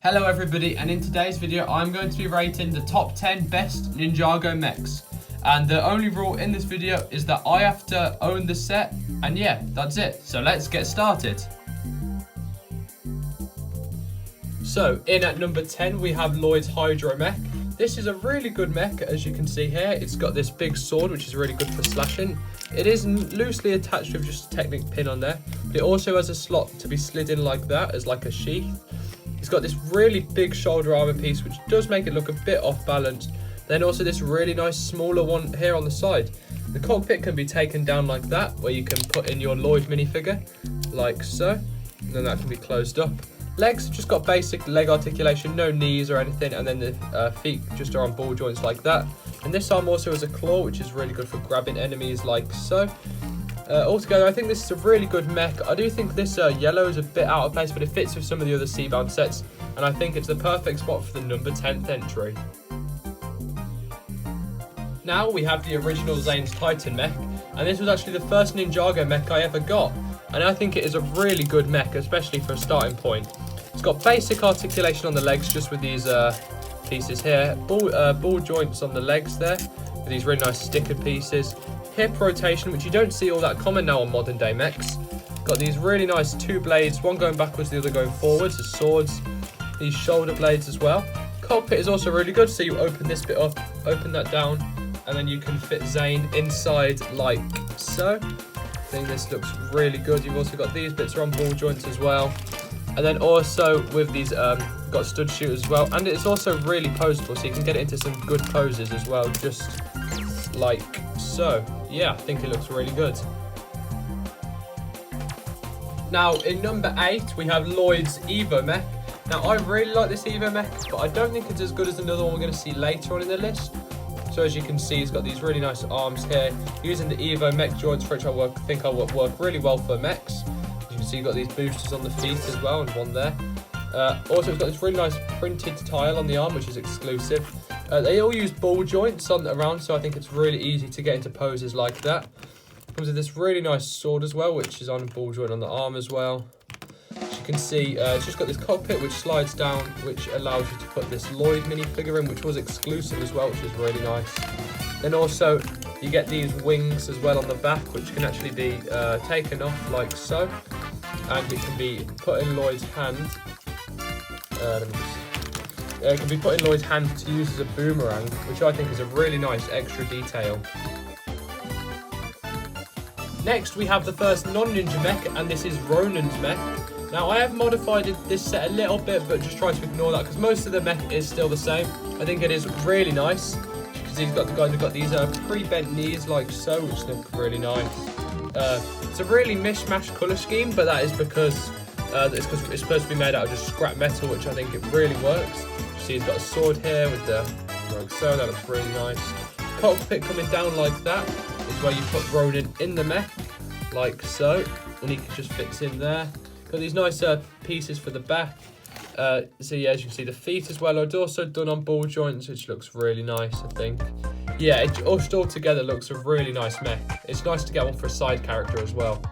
Hello everybody, and in today's video I'm going to be rating the top 10 best Ninjago mechs. And the only rule in this video is that I have to own the set, and yeah, that's it. So let's get started. So in at number 10 we have Lloyds Hydro mech. This is a really good mech, as you can see here. It's got this big sword which is really good for slashing. It is loosely attached with just a Technic pin on there, but it also has a slot to be slid in like that as like a sheath. It's got this really big shoulder armor piece which does make it look a bit off balance. Then also this really nice smaller one here on the side. The cockpit can be taken down like that, where you can put in your Lloyd minifigure like so, and then that can be closed up. Legs just got basic leg articulation, no knees or anything, and then the feet just are on ball joints like that. And this arm also has a claw which is really good for grabbing enemies like so. Altogether, I think this is a really good mech. I do think this yellow is a bit out of place, but it fits with some of the other Seabound sets, and I think it's the perfect spot for the number 10th entry. Now we have the original Zanes Titan mech, and this was actually the first Ninjago mech I ever got, and I think it is a really good mech, especially for a starting point. It's got basic articulation on the legs, just with these pieces here, ball joints on the legs there, with these really nice sticker pieces. Hip rotation, which you don't see all that common now on modern day mechs. Got these really nice two blades, one going backwards, the other going forwards as swords. These shoulder blades as well. Cockpit is also really good, so you open this bit up, open that down, and then you can fit Zane inside like so. I think this looks really good. You've also got these bits are on ball joints as well. And then also with these, got stud shooters as well. And it's also really posable, so you can get it into some good poses as well, just like so. Yeah, I think it looks really good. Now in number 8 we have Lloyd's Evo mech. Now I really like this Evo mech, but I don't think it's as good as another one we're going to see later on in the list. So as you can see, it's got these really nice arms here. Using the Evo mech joints, which I think will work really well for mechs. As you can see, you've got these boosters on the feet as well, and one there. Also, it's got this really nice printed tile on the arm, which is exclusive. They all use ball joints around, so I think it's really easy to get into poses like that. Comes with this really nice sword as well, which is on a ball joint on the arm as well. As you can see, it's just got this cockpit which slides down, which allows you to put this Lloyd minifigure in, which was exclusive as well, which is really nice. Then also, you get these wings as well on the back, which can actually be taken off like so, and it can be put in Lloyd's hand. It can be put in Lloyd's hand to use as a boomerang, which I think is a really nice extra detail. Next, we have the first non-ninja mech, and this is Ronin's mech. Now, I have modified this set a little bit, but just try to ignore that, because most of the mech is still the same. I think it is really nice, because he's got these pre-bent knees like so, which look really nice. It's a really mishmash colour scheme, but that is because it's supposed to be made out of just scrap metal, which I think it really works. See, he's got a sword here with the like so, that looks really nice. Cockpit coming down like that is where you put Ronin in the mech, like so, and he just fits in there. Got these nice pieces for the back. So yeah, as you can see, the feet as well are also done on ball joints, which looks really nice, I think. Yeah, it all together looks a really nice mech. It's nice to get one for a side character as well.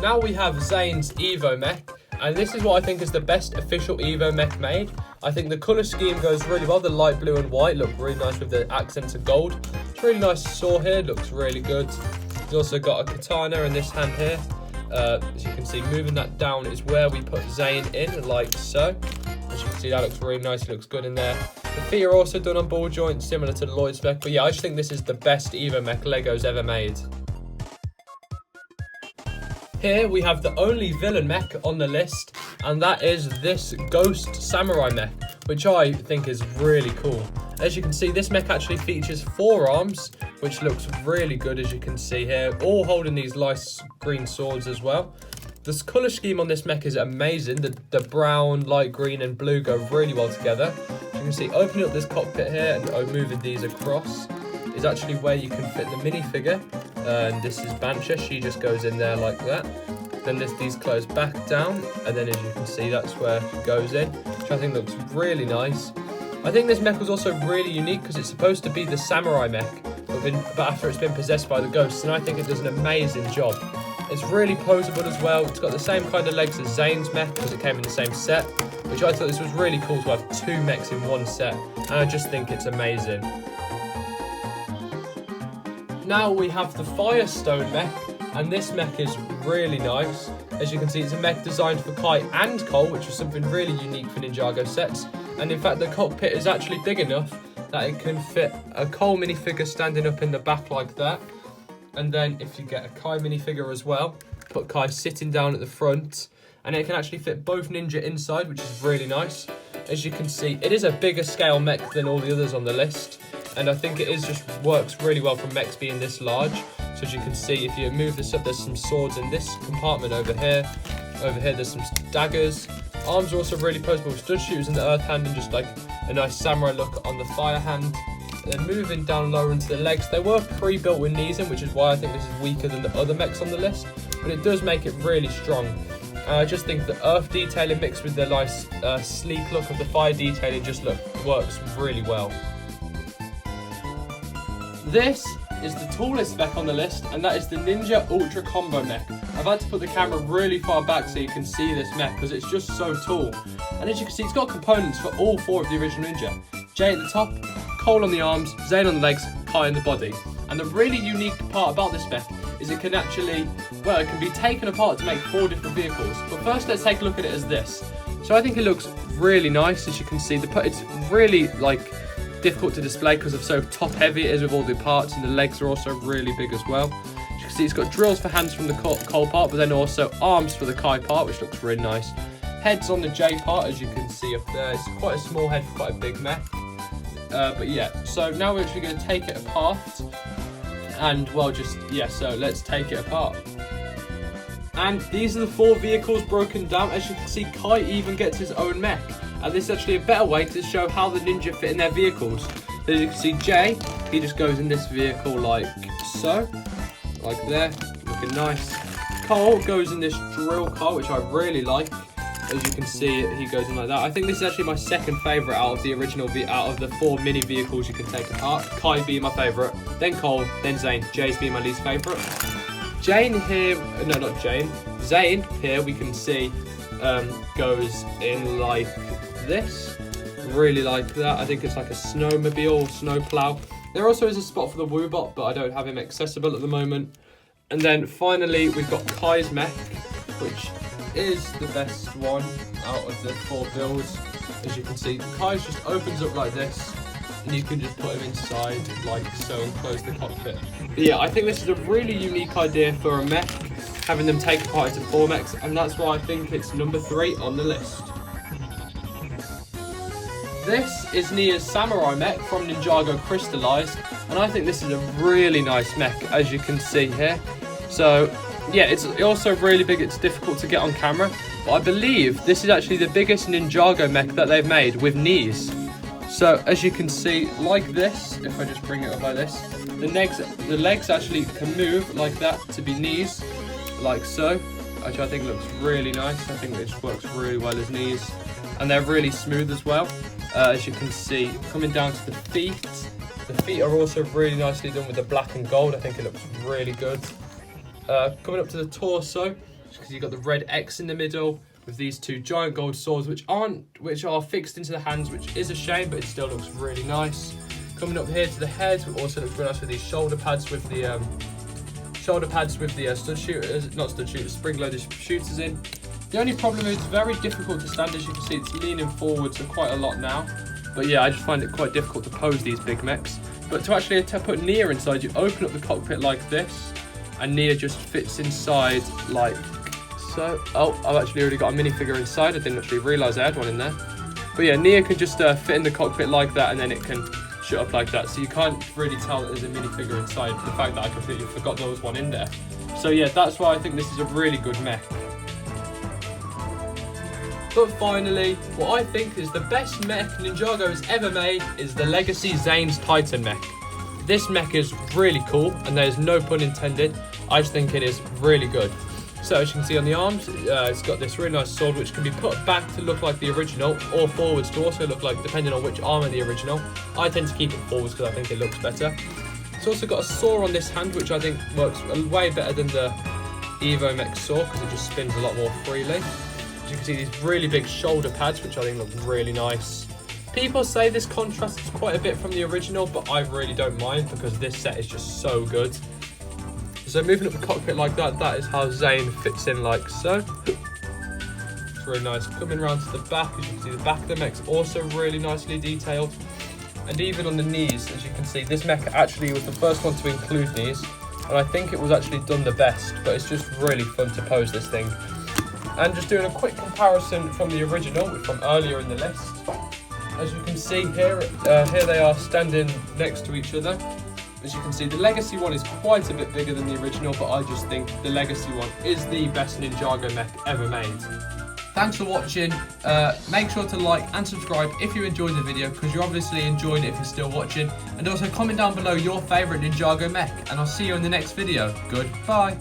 Now we have Zane's Evo mech, and this is what I think is the best official Evo mech made. I think the colour scheme goes really well. The light blue and white look really nice with the accents of gold. It's a really nice saw here, looks really good. He's also got a katana in this hand here. As you can see, moving that down is where we put Zane in, like so. As you can see, that looks really nice, it looks good in there. The feet are also done on ball joints, similar to the Lloyd's mech. But yeah, I just think this is the best Evo mech Lego's ever made. Here we have the only villain mech on the list, and that is this Ghost Samurai mech, which I think is really cool. As you can see, this mech actually features 4 arms, which looks really good, as you can see here, all holding these nice green swords as well. This colour scheme on this mech is amazing. The brown, light green and blue go really well together. As you can see, opening up this cockpit here and moving these across is actually where you can fit the minifigure. And this is Bancha, she just goes in there like that. Then these close back down, and then as you can see, that's where she goes in, which I think looks really nice. I think this mech was also really unique because it's supposed to be the samurai mech, but after it's been possessed by the ghosts, and I think it does an amazing job. It's really poseable as well. It's got the same kind of legs as Zane's mech because it came in the same set, which I thought this was really cool to have 2 mechs in one set, and I just think it's amazing. Now we have the Firestone mech, and this mech is really nice. As you can see, it's a mech designed for Kai and Cole, which is something really unique for Ninjago sets. And in fact, the cockpit is actually big enough that it can fit a Cole minifigure standing up in the back like that. And then if you get a Kai minifigure as well, put Kai sitting down at the front, and it can actually fit both Ninja inside, which is really nice. As you can see, it is a bigger scale mech than all the others on the list, and I think it is just works really well for mechs being this large. So as you can see, if you move this up, there's some swords in this compartment over here. Over here, there's some daggers. Arms are also really poseable with stud shooters in the earth hand and just like a nice samurai look on the fire hand. Then moving down lower into the legs, they were pre-built with knees in, which is why I think this is weaker than the other mechs on the list, but it does make it really strong. I just think the earth detailing mixed with the nice sleek look of the fire detailing just works really well. This is the tallest mech on the list, and that is the Ninja Ultra Combo mech. I've had to put the camera really far back so you can see this mech because it's just so tall. And as you can see, it's got components for all 4 of the original Ninja. Jay at the top, Cole on the arms, Zane on the legs, Kai in the body. And the really unique part about this mech is it can actually, well, it can be taken apart to make 4 different vehicles. But first, let's take a look at it as this. So I think it looks really nice. As you can see, it's really like difficult to display because of so top heavy it is with all the parts, and the legs are also really big as well. As you can see, it's got drills for hands from the Cole part, but then also arms for the Kai part, which looks really nice. Heads on the J part, as you can see up there. It's quite a small head for quite a big mech. But yeah, so now we're actually going to take it apart. And well, so let's take it apart. And these are the 4 vehicles broken down. As you can see, Kai even gets his own mech. And this is actually a better way to show how the Ninja fit in their vehicles. As you can see, Jay, he just goes in this vehicle like so. Like there, looking nice. Cole goes in this drill car, which I really like. As you can see, he goes in like that. I think this is actually my second favourite out of the original, out of the 4 mini vehicles you can take apart. Kai being my favourite, then Cole, then Zane. Jay's being my least favourite. Jane here, no, not Jane. Zane here, we can see, goes in like this. Really like that. I think it's like a snowmobile, snowplow. There also is a spot for the Woobot, but I don't have him accessible at the moment. And then finally, we've got Kai's mech, which is the best one out of the 4 builds. As you can see, Kai's just opens up like this, and you can just put him inside like so and close the cockpit. But yeah, I think this is a really unique idea for a mech, having them take apart into 4 mechs, and that's why I think it's number 3 on the list. This is Nias Samurai mech from Ninjago Crystallized, and I think this is a really nice mech, as you can see here. So yeah, it's also really big. It's difficult to get on camera, but I believe this is actually the biggest Ninjago mech that they've made with knees. So as you can see, like this, if I just bring it up like this, the legs actually can move like that to be knees, like so, which I think looks really nice. I think this works really well as knees, and they're really smooth as well. As you can see, coming down to the feet are also really nicely done with the black and gold. I think it looks really good. Coming up to the torso, because you've got the red X in the middle with these 2 giant gold swords, which are fixed into the hands, which is a shame, but it still looks really nice. Coming up here to the head, it also looks really nice with these shoulder pads with the stud shooters, not stud shooters, spring-loaded shooters in. The only problem is it's very difficult to stand. As you can see, it's leaning forwards quite a lot now. But yeah, I just find it quite difficult to pose these big mechs. But to actually put Nia inside, you open up the cockpit like this, and Nia just fits inside like so. Oh, I've actually already got a minifigure inside. I didn't actually realise I had one in there. But yeah, Nia can just fit in the cockpit like that, and then it can shut up like that. So you can't really tell that there's a minifigure inside, the fact that I completely forgot there was one in there. So yeah, that's why I think this is a really good mech. But finally, what I think is the best mech Ninjago has ever made is the Legacy Zanes Titan mech. This mech is really cool, and there's no pun intended. I just think it is really good. So as you can see on the arms, it's got this really nice sword which can be put back to look like the original, or forwards to also look like, depending on which arm of the original. I tend to keep it forwards because I think it looks better. It's also got a saw on this hand, which I think works way better than the Evo Mech saw because it just spins a lot more freely. As you can see, these really big shoulder pads, which I think look really nice. People say this contrasts quite a bit from the original, but I really don't mind because this set is just so good. So moving up the cockpit like that, that is how Zane fits in like so. It's really nice. Coming around to the back, as you can see, the back of the mech's also really nicely detailed. And even on the knees, as you can see, this mech actually was the first one to include knees. And I think it was actually done the best, but it's just really fun to pose this thing. And just doing a quick comparison from the original, from earlier in the list. As you can see here, here they are standing next to each other. As you can see, the Legacy one is quite a bit bigger than the original, but I just think the Legacy one is the best Ninjago mech ever made. Thanks for watching. Make sure to like and subscribe if you enjoyed the video, because you're obviously enjoying it if you're still watching. And also comment down below your favourite Ninjago mech, and I'll see you in the next video. Goodbye.